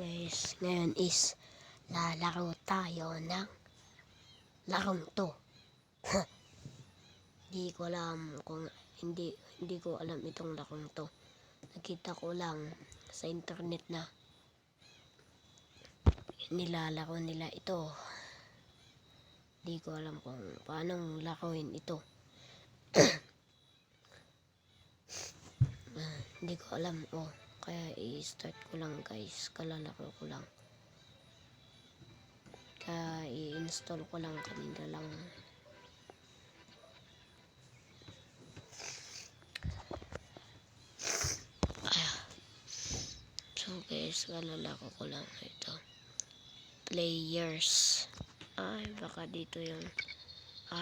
Guys, ngayon is lalaro tayo ng larong to. Hindi ko alam itong larong to. Nakita ko lang sa internet na nilalaro nila ito. Hindi ko alam kung paano laruin ito. Hindi ko alam. Kaya i-start ko lang guys. Kalalaro ko lang. Kaya i-install ko lang kanina lang. So guys, kalalaro ko lang ito. Players. Baka dito yung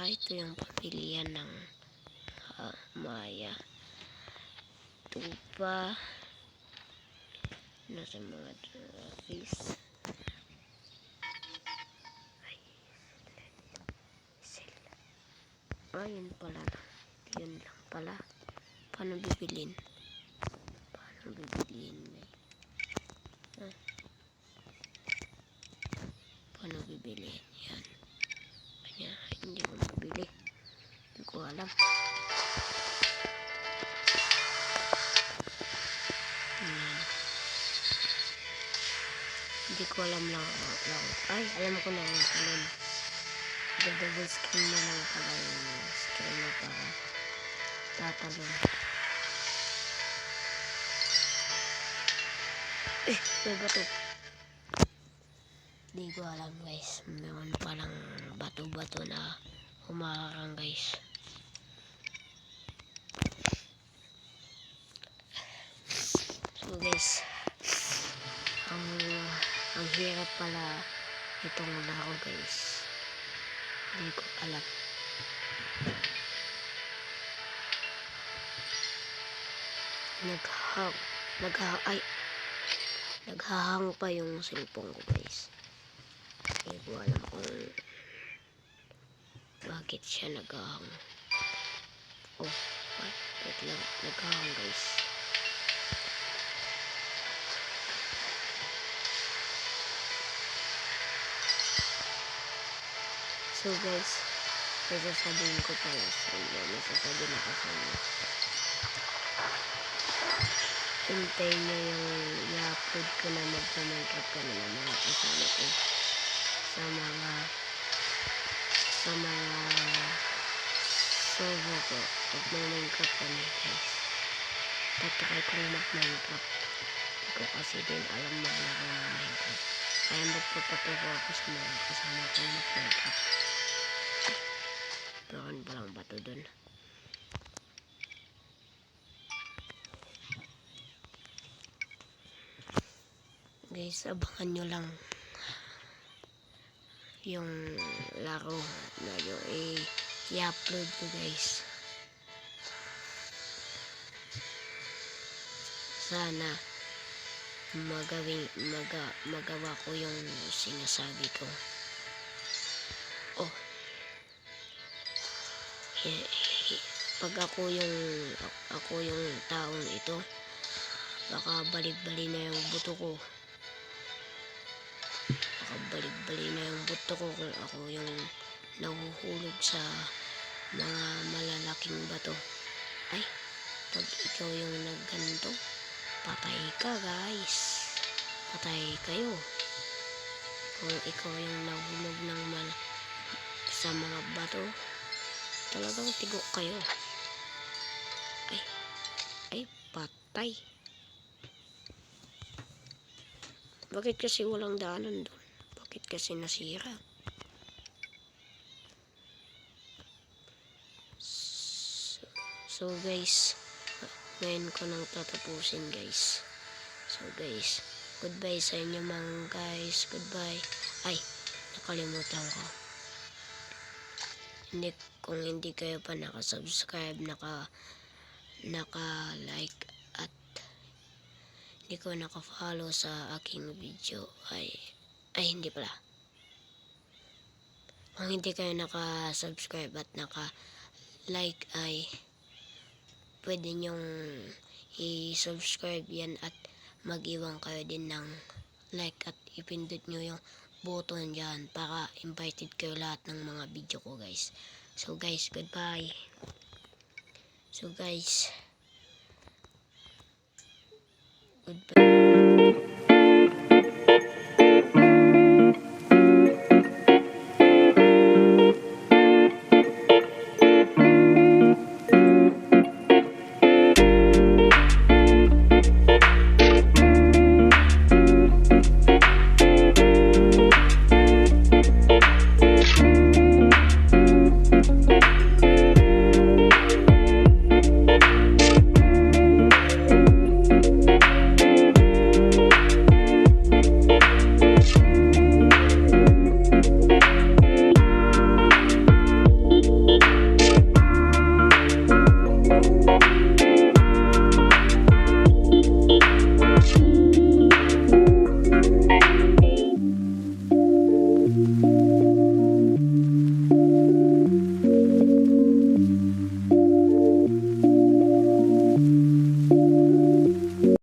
ito yung pamilya ng Maya. Tupa. Nasa mga trophies. Yun pala. Yun lang pala. Paano bibilin? Paano bibilin? Yan. Kanya, hindi ko mabili. Hindi ko alam. Hindi ko alam lang. Alam ko na yung alin. Double screen na lang pala yung screen na para tatalon. May bato. Hindi ko alam guys. Meron palang bato-bato na humarang guys. So guys, ang hirap pala itong laro guys. Hindi ko alam. Naghahang pa yung cellphone ko guys. Hindi ko alam kung bakit siya naghahang. Wait lang. Naghahang guys. So guys, sasabihin ko pala sa inyo. Sasabihin ako sa inyo. Hintayin nyo yung i-upload ko na mag-Minecraft ko na ng mga kasama ko. Sa mga server ko. Mag-Minecraft kami guys. Tatry kong mag-Minecraft. Hindi ko kasi din alam maglaro ng Minecraft. Kaya magpapaturo ako sa mga kasama ko mag-Minecraft. Meron palang bato dun. Guys, abangan nyo lang yung laro na yung i-upload ko guys. Sana magawa ko yung sinasabi ko. Pag ako yung taong ito, baka balik-bali na yung buto ko. Kung ako yung nahuhulog sa mga malalaking bato. Pag ikaw yung nagganto, patay ka guys. Patay kayo. Kung ikaw yung nahulog sa mga bato, talagang tigok kayo. Patay. Bakit kasi walang daanan doon? Bakit kasi nasira? So guys, ngayon ko nang tatapusin guys. So guys, goodbye sa inyo mga guys. Goodbye. Nakalimutan ko. Kung hindi kayo pa naka-subscribe, naka-like at hindi ko naka-follow sa aking video hindi pala. Kung hindi kayo naka-subscribe at naka-like pwede nyong i-subscribe yan at mag-iwan kayo din ng like at ipindot nyo yung button dyan para invited kayo lahat ng mga video ko guys. So guys, goodbye. So guys, goodbye.